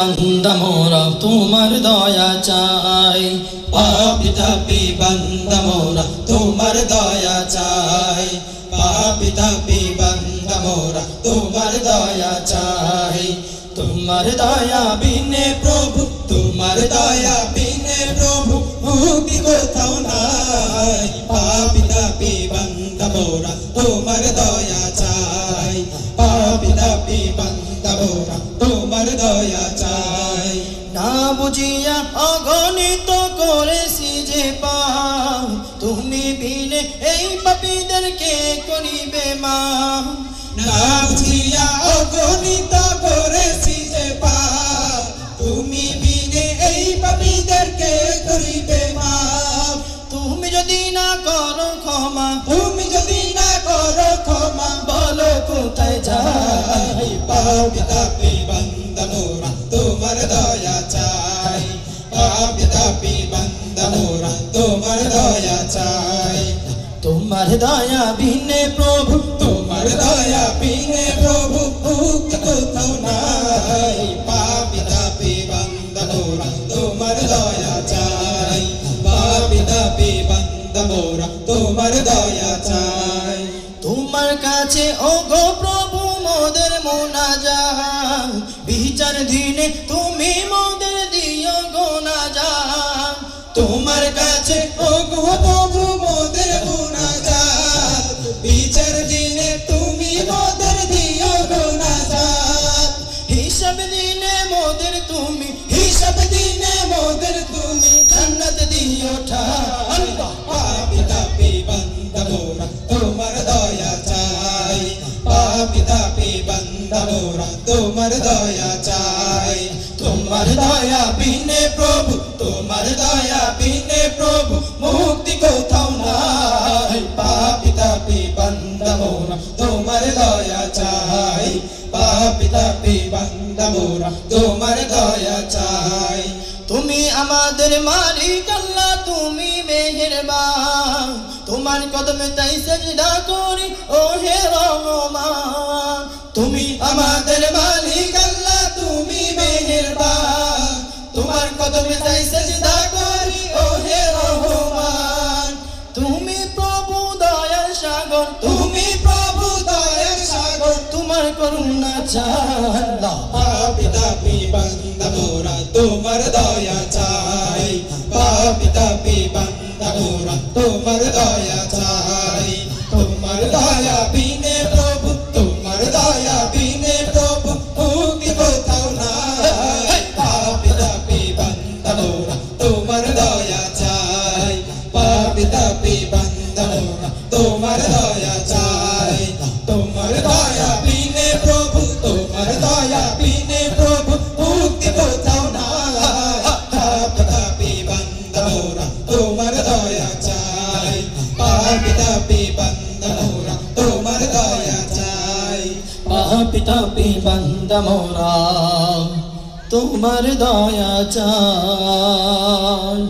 বান্দা মোরা তোমার দয়া চাই, পাপী তাপী বান্দা মোরা তোমার দয়া চাই, পাপী তাপী বান্দা মোরা তোমার দয়া চাই। তোমার দয়া বিনে প্রভু, তোমার দয়া বিনে প্রভু মুক্তি কোথাও নাই। পাপী তাপী বান্দা মোরা তোমার দয়া চাই, পাপী তাপী বান্দা মোরা তোমার দয়া চাই। না বুঝিয়া অগণিত করেছি যে পাপ, তুমি বিনে এই পাপীদেরকে করিবে মাফ। না বুঝিয়া অগণিত করেছি যে পাপ, তুমি বিনে এই পাপীদেরকে করিবে মাফ। তুমি যদি না করো ক্ষমা, তুমি যদি না করো ক্ষমা, বলো কোথায় যাই। পাপী তাপী বান্দা মোরা তোমার দয়া চাই, পাপী তাপী বান্দা মোরা তোমার দয়া চাই। তোমার দয়া বিনে প্রভু, তোমার দয়া বিনে প্রভু মুক্তি কোথাও নাই। পাপী তাপী বান্দা মোরা তোমার দয়া চাই, পাপী তাপী বান্দা মোরা তোমার দয়া চাই। তোমার কাছে ও গো প্রভু মোদের মোনাজাত, বিচার দিনে তুমি মোদের দিও গো নাজাত। তোমার কাছে ও গো প্রভু মোদের মুনাজাত, বিচার দিনে তুমি মোদের দিও গো নাজাত। হিসাব দিনে মোদের তুমি, হিসাব দিনে মোদের তুমি জান্নাত দিও ঠাই। পাপী তাপী বান্দা মোরা তোমার দয়া চাই, পাপী তাপী বান্দা মোরা তোমার দয়া চাই। তোমার দয়া বিনে প্রভু, তোমার দয়া বিনে প্রভু মুক্তি কোথাও নাই। পাপী তাপী বান্দা মোরা তোমার দয়া চাই, পাপী তাপী বান্দা মোরা তোমার দয়া চাই। তুমি আমাদের মালিক আল্লাহ, তুমি মেহেরবান, তোমার কদমে তাই সেজদা করি ও হে রহমান। তুমি আমাদের মালিক আল্লাহ, তুমি মেহেরবান, তোমার কদমে তাই সেজদা করি ও হে রহমান। তুমি প্রভু দয়ার সাগর, তুমি প্রভু দয়ার সাগর, তোমার করুণা চাই। পাপী তাপী বান্দা মোরা তোমার দয়া চাই, পাপী তাপী বান্দা মোরা তোমার দয়া চাই। তোমার দয়া বিনে প্রভু, তোমার দয়া বিনে প্রভু মুক্তি কোথাও নাই। পাপী তাপী বান্দা মোরা তোমার দয়া চাই, পাপী তাপী বান্দা মোরা তোমার দয়া চাই। তোমার দয়া বিনে প্রভু, তোমার দয়া বিনে প্রভু মুক্তি কোথাও নাই। পাপী তাপী বান্দা মোরা তোমার দয়া চাই, পাপী তাপী বান্দা মোরা তোমার দয়া চাই। পাপী তাপী বান্দা মোরা তোমার দয়া চাই।